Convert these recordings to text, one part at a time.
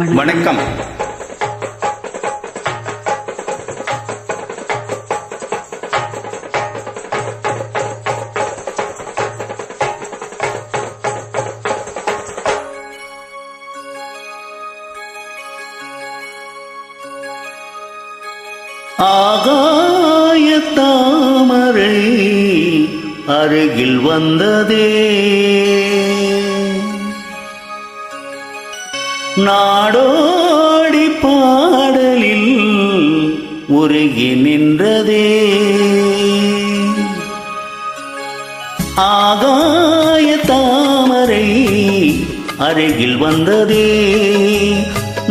வணக்கம். ஆகாய தாமரை அருகில் வந்ததே, நாடோடி பாடலில் உருகி நின்றதே. ஆகாய தாமரை அருகில் வந்ததே,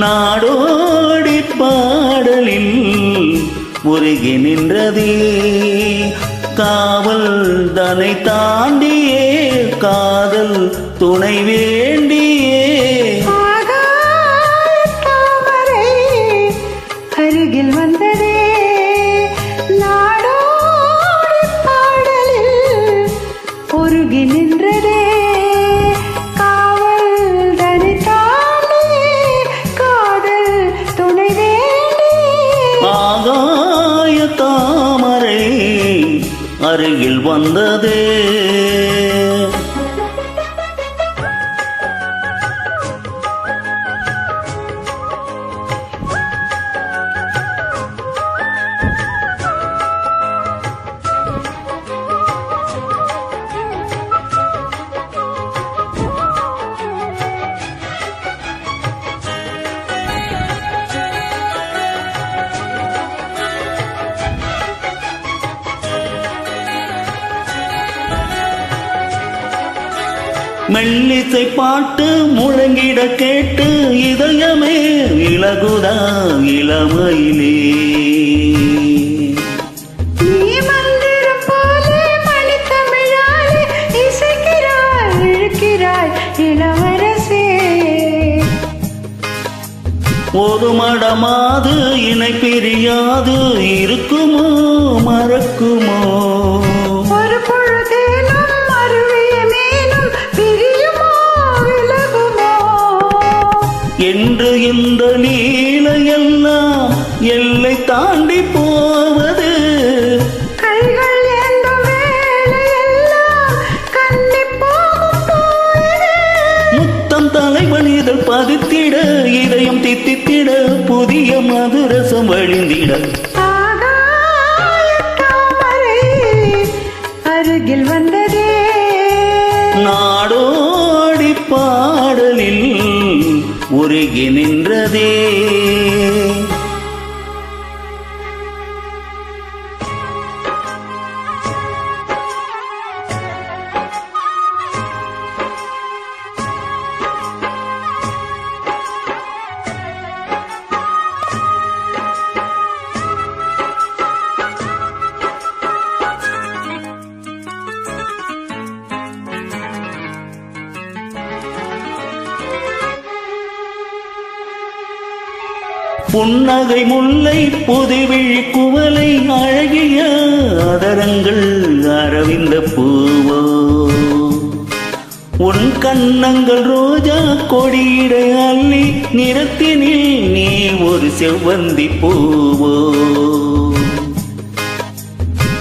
நாடோடி பாடலில் உருகி நின்றதே. காவல் தனை தாண்டியே காதல் துணை வேண்டியே. தாமரை அருகில் வந்ததே, நாடோடி பாடலில் உருகி நின்றதே. காவல் தனை தாண்டியே காதல் துணை வேண்டியே. ஆகாய தாமரை அருகில் வந்ததே. மெல்லிசை பாட்டு முழங்கிட கேட்டு இதயமே இலகுதா இளமையிலே. நீ மந்திரம் போலே மணித்தமிழாலே இசைக்கிறாய் இழுக்கிறாய் இளவரசே. ஒரு மடமாது இணை பிரியாது இருக்குமோ மறக்குமோ. ஒரு பொழுதேனும் அருவிய மேலும் பிரியுமோ விலகுமோ. என்று இந்த லீலையெல்லாம் எல்லை தாண்டி போவது. கைகள் ஏந்தும் வேளையெல்லாம் கண்ணி போகும் போது. முத்தம் தலைவனிதழ் பதித்திட இதயம் தித்தித்திட புதிய மதுரசம் வழிந்திட. ஆகாய தாமரை அருகில் வந்ததே, நாடோடி பாடலில் உருகி நின்றதே. புன்னகை முல்லை புதுவிழி குவலை அழகிய அதரங்கள் அரவிந்த பூவோ. உன் கன்னங்கள் ரோஜா கொடியிட அள்ளி நிறத்தினில் நீ ஒரு செவ்வந்தி பூவோ.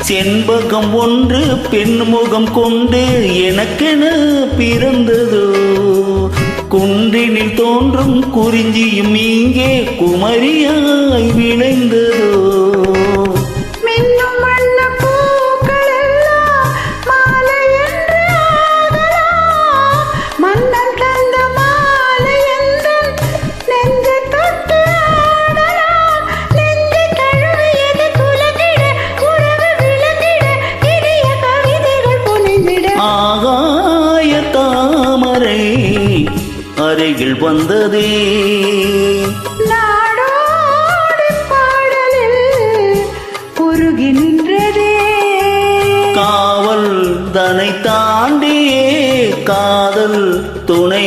செண்பகம் ஒன்று பெண்முகம் கொண்டு எனக்கென பிறந்ததோ. குன்றினில் தோன்றும் குறிஞ்சியும் இங்கே குமரியாய் விளைந்ததோ. மின்னும் வண்ண பூக்கள் எல்லாம் மாலை என்று ஆகலாம். மன்னன் தந்த மாலை என்று நெஞ்சை தொட்டு ஆடலாம். நெஞ்சை தழுவியது குலகிட உறவு விளங்கிட இனிய கவிதைகள் பொழிந்திட. ஆகாய தாமரை அருகில் வந்ததே, நாடோடி பாடலில் உருகி நின்றதே. காவல் தனை தாண்டியே காதல் துணை